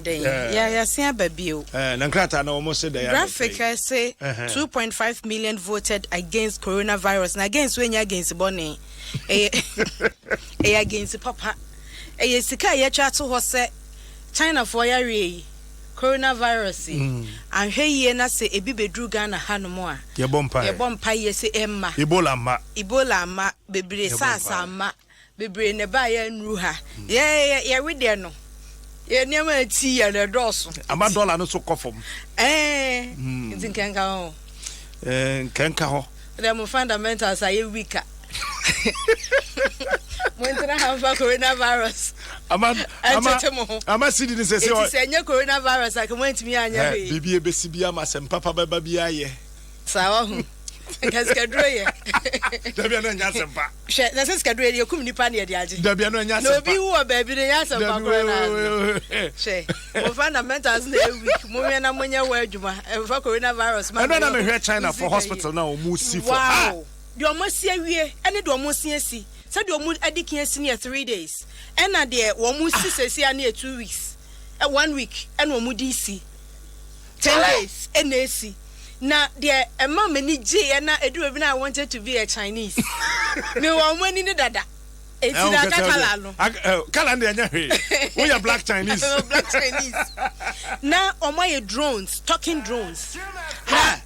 day. Yeah, see babio. Nankrata na almost said graphic say 2.5 million voted against coronavirus. And against when you against Bonnie. Against Papa. Sika ye try to ho say China for yare coronavirus. And hey na say ebi bedru Ghana hanom a. Ye bompa ye say emma. Ebola ma bebre sasa ma. Bebre ne ba ya nru ha. Yeah, we there no. Ye niam ati ya le doso. Ama dollar no so kofom. Ntinkenka ho. Kenka ho. Them fundamentals are weaker. When did I have coronavirus? Ama see this say it's a coronavirus. I can wait to me and Bibi Besibia Masem Papa Babia ye. Sawa. Because Cadre. Dabiano Nyasempa. That's a Cadre, you come nipa near the Aji. Dabiano Nyasempa. No, be who baby, the Yasam. She. Fundamentals, Moviana Munya Wajuma, and for coronavirus. I don't know here China for hospital now, Musi. Wow. You almost see a year, and it almost see. Said you mood education near 3 days. And a dear, one mood see near 2 weeks. 1 week, and one mood DC. 10 days, and AC. Now, dear, a mom and J, and I do even I wanted to be a Chinese. Me one winning the dada. It's that calendar. We are black Chinese. Black Chinese. Now, on my drones, talking drones.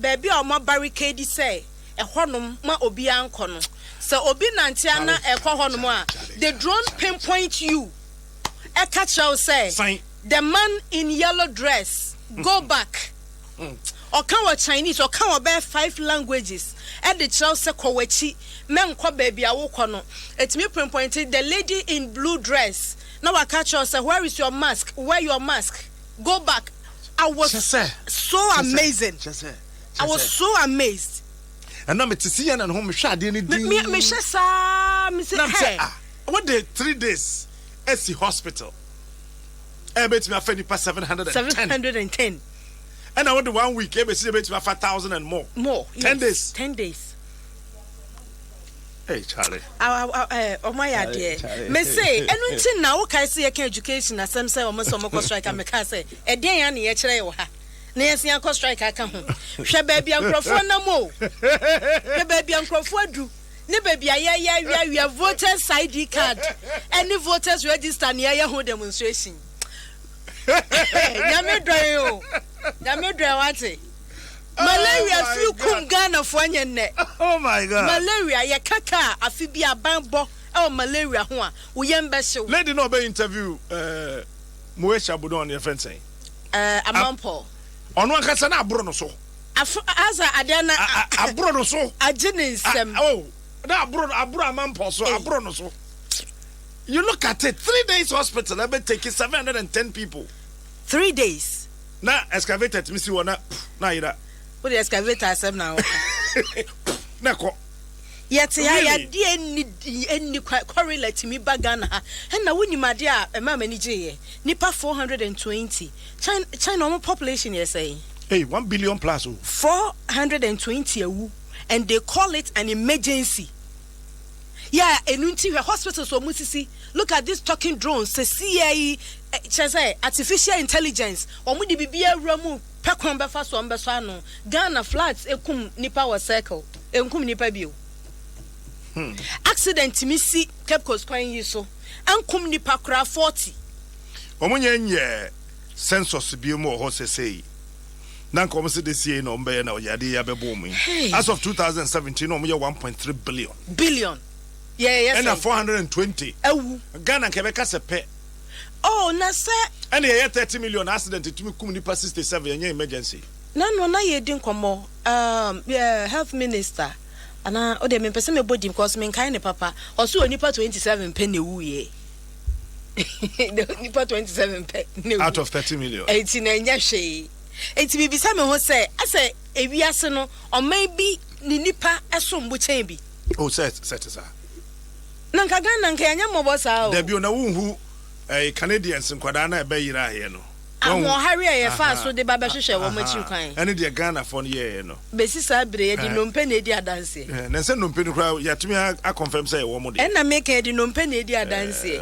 Baby, on my barricade say. A honum ma obi ankono so obi nantiana e kwa honum a the drone pinpoint you e catch you say the man in yellow dress go back or can we Chinese or can we bear 5 languages and the child say kwachi men kwa baby a wo kono it me pinpointed the lady in blue dress now I catch you say where is your mask, wear your mask, go back. I was so amazing. I was so amazed. And now me to see and home shade any day. Me say me say hey. What day 3 days SC hospital. I bet me a feni pass 710. And I want the 1 week I bet me 5,000 and more. 10 days. 10 days. Hey Charlie. Oh my idea. Me say enunti na wo kai say education asem say o mo so mo strike me ka say e den ya na ye kire wo ha. Na yesia ko strike aka ho hwe baby ankrofo na mo hwe baby ankrofo adu ne baby ya voters ID card any voters register na ya ho demonstration nyame dwen wate malaria flu kum Ghana fo anyenne. Oh my God. Malaria ye kaka afi bia banbo e malaria ho a wo yem be hyew. Lady no be interview Moesha Budon your friend saying Amampo ono akasa na abro no so asa adena abro no so agene nsem na abro Amampo so abro no so. You look at it, 3 days hospital, I be taking 710 people. 3 days. Na excavator to me see one na ira. What the excavator asem now? Na ko. Yet ya di any correlate me bagana. And na woni made a ma mani je nipa 420. China population you say. Hey, 1 billion plus. 420 awu and they call it an emergency. Yeah, enunti hospital so musisi. Look at these talking drones. The CIA artificial intelligence. Omudi bibia ramu pekon befa so mbeso ano. Ghana floods ekum nipa wa circle. Enkum nipa bio. Accident me see Cape Coast kwan yi so. Ankum nipa kra 40. Omunye nye census bio mo ho sesei. Nan kom se desie no mbe na oyade ya bebo mu. As of 2017 no mo 1.3 billion. Yeah. And 420. Ghana kebeka se pe. Oh, na se. And ye 30 million accident to me kum nipa 67 yenye emergency. Na ye din komo health minister. Ana o de me pese me body because me kan ne papa. Oso nipa 27 pe ne wu ye. Nipa 27 pe ne wu. Out of 30 million. Eti na nya hwe. Eti bi bisa me ho se ase ewiase no o maybe ni nipa esombo chen bi. Oh, set sir. Nanka Ghana nka anya mobo sa o. Da bi na wunhu Canadians nkwada na ebe yira he no. Awon hari e fa so de baba hwehwe wo machi kwan. Ene de Ghana for ye no. Besi sa bre ye di nompe na edi adanse. Na se nompe no kra ya tumi a confirm say wo mo de. Na make edi nompe na edi adanse.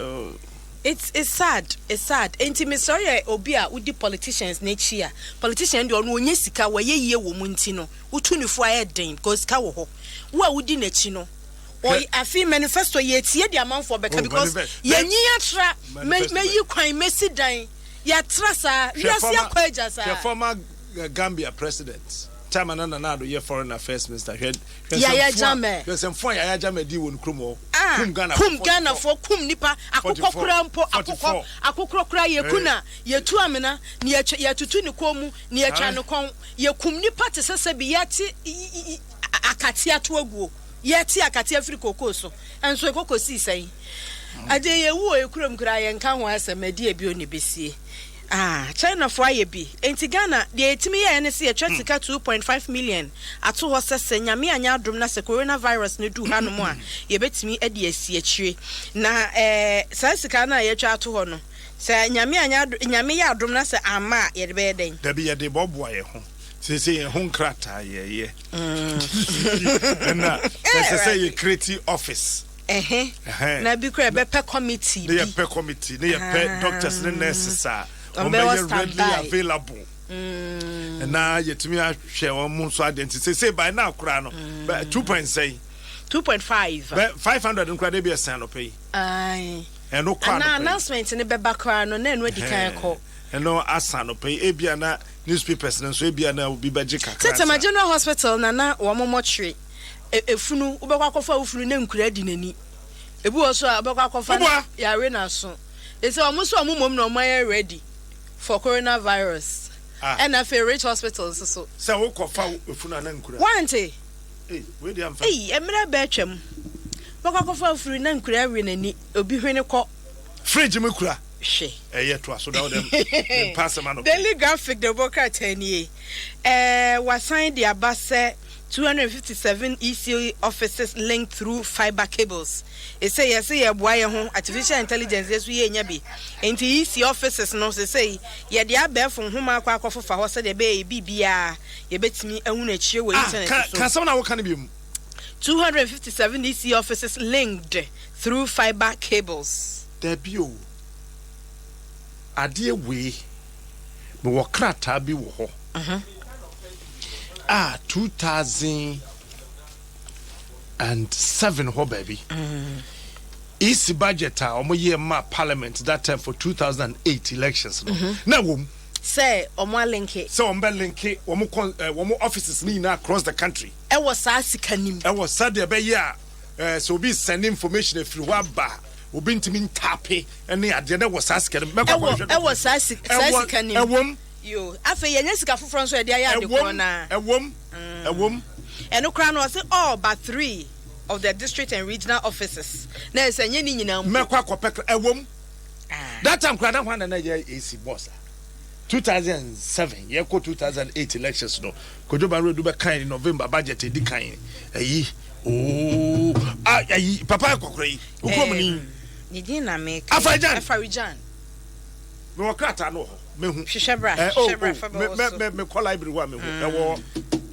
It's sad. It's sad. Enti me sorry obi a udi politicians next year. Politician do no onye sika wa ye wo mu nti no. Utu ni fo aye den because sika wo ho. Wo a udi nechi no. Oy afi manifesto ye tie di amanfo beka because ye nyi atra me yi kwan mesi dan. Ya trasa, ya si akwaja sa. The former Gambia president. Chairman na do ye foreign affairs minister. Ya jame. There's some fun ya jame di won krumo. Kum Ghana for kum nipa akokokura mpo akokokura kura ye kuna ye tu amena ni ye tutu ni komu ni ye twa no kon ye kum nipa te sese bi ye ti akati ato aguo ye ti akati afiri kokoso enso kokosi sai ade ye wo e kurom kura ye nka ho asemadi e bi oni besie China for IB. Enti Ghana, the etimi ya NC a sika 2.5 million. Ato ho sese nyame anya adom na se coronavirus ne du ha no mo a ye betimi ade asi akire. Na sa sika na ye twa ato ho no. Se nyame ya adom na se ama ye de be den. Da bi ye de boboa ye ho. Se ye ho nkrata ye. Na se ye create office. Na bi kra be pe committee. They pe committee, they pe doctors and nurses are readily available. And now yet me I share one month so identity. Say by now, Crano, 2.5. 500 and credit be a sign of pay. Aye. And no announcement in the background, and then ready can call. And no asano pay Abiana newspapers and so Abiana will be Bajica. Set my general hospital, Nana, or more tree. A funu, Ubaka funu name credit in any. A boo also about Yarena soon. It's almost a mum no my ready for coronavirus. And I feel rich hospitals so. So funa nankura. Wante. Where the am. Emra Betchem. Baka funu nankura renani, obi hwene ko. Fridge mukura. She. Yet was so down them. Pass a man. Daily graphic the boka 10 year. Was signed the Abase 257 EC offices linked through fiber cables. It say yes, boy home artificial intelligence yes we nyabi. Enti EC offices no say ye dia be from home akwa akofo fa ho se de be bibia ye betimi ehunu achire wo internet so. Can someone can be 257 EC offices linked through fiber cables. Debio. Adie we me wo krata bi wo ho. 2007 ho baby. Easy budget omo year ma parliament that time for 2008 elections no. Na wom say omo linke. So omo linke omo offices ni na across the country. E was asikanim. E was sad be ya so be send information if you waba obi ntimi ntape ene ade na was asikanim. E was asikanim. Ewom yo afa ye nyesika foforo so e dia ya de ko na ewom eno kra no say all but 3 of the district and regional offices na esenye ni nyina mekwa kopek ewom that time kra na hwan na ye AC boss 2007 ye ko 2008 elections no kojoba road be kan in November budget di kan ayi ayi papa kokora yi okomni ni din na make Afarijan no krata no mehu shebra me call library wa mehu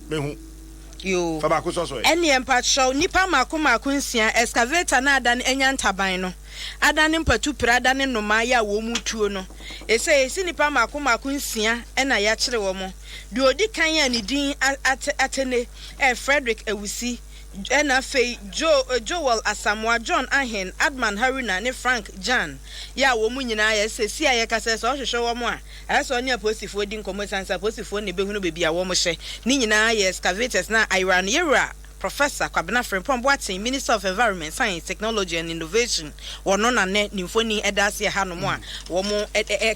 mehu yo fa ba ko so ene empa show nipa mako nsia excavator na adan enya ntaban no adan mpatu pra adan no ma ya wo mutuo no esi nipa mako nsia ena ya kire wo mo de odi kan ya ni din atene Frederick Ewusi ena fe Joel Asamoah John Ahen Adman Haruna ne Frank Jan ya wo mu nyina ya sesi aye kase so hwehwe wo mo a eso ne aposifo di nkomo sansa aposifo ne behunu bebi a wo mo hye ni nyina ya excavators na Iran Yera Professor Kwabena Frimpong Boateng, Minister of Environment, Science, Technology and Innovation. Wono na ne nimfoni edase ha no mo a wo mo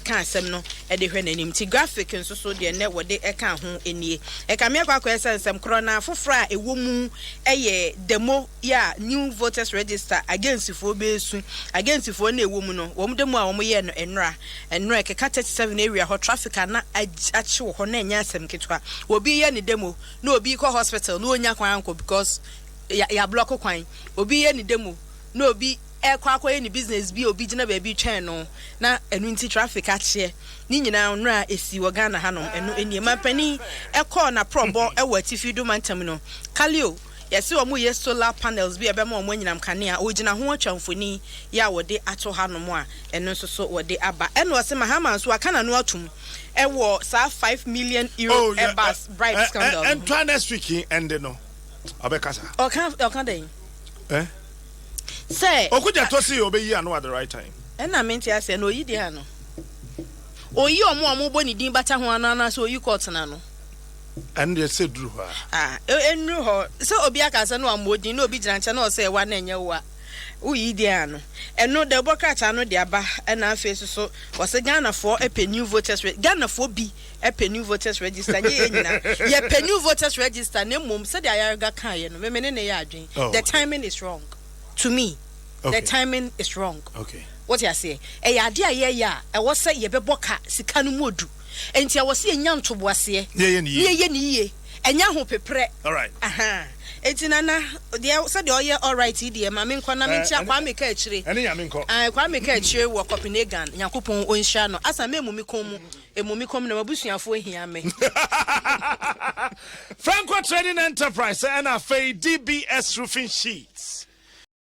ka asem no de hwe nanim ti graphic nso so de ne wo de ka ho enie ka me akwa ensem krona fofra ewo mu eye demo ya new voters register against for besu against for na ewo mu no wo mo demo a wo mo ye no enra keka 37 area ho traffic na achi wo ho na nya asem ketwa obi ye ne demo na obi ko hospital no onya kwan anko because ya block kwan obi ye ni demo no obi ekwa ye ni business bi obi gina ba bi twen no na enu nti traffic achie ni nyina nra esi wo Ghana hanom enu eniema pani ekọ na probo ewo atifi do mantam no kalio Yes, omu ye solar panels bi ebema omu nyinam kanea ogina ho atwamfoni ya wode ato ha no mo a eno so wode aba eno wose mahama so aka na no atum ewo sa 5 million euro bus bribe scandal and try next week and no abekasa oka den say okuja to see obeyi anu at the right time na menti ase na oyi dia no oyi omu bo ni din bata ho ana so oyi court na no and they say drew her enru ho so obi akasa no amodin na obi gina nche na o say wa na enye wa uyi dia no eno de bokrata no de aba na afa so wose Ghana for a new voters Ghana for bi a new voters register ye nyina ye pe new voters register na mom se de ayaga kan ye no me ne ya adwen the timing is wrong to me. Okay. The timing is wrong. Okay. What you say? E ade aye ya e wo se ye beboka sika no modu. Enti e wo se enya ntobo ase. Ye ni enya ho pepre. All right. Enti nana de se de oye all right de ma me nkwa na me ntia kwa me ka akire. Ene nya me nko. Kwa me ka akire wo Copenhagen. Yakopon onhia no. Asa me mumi kom na mabusuafo ahia me. Franco Trading Enterprise and a DBS roofing sheets.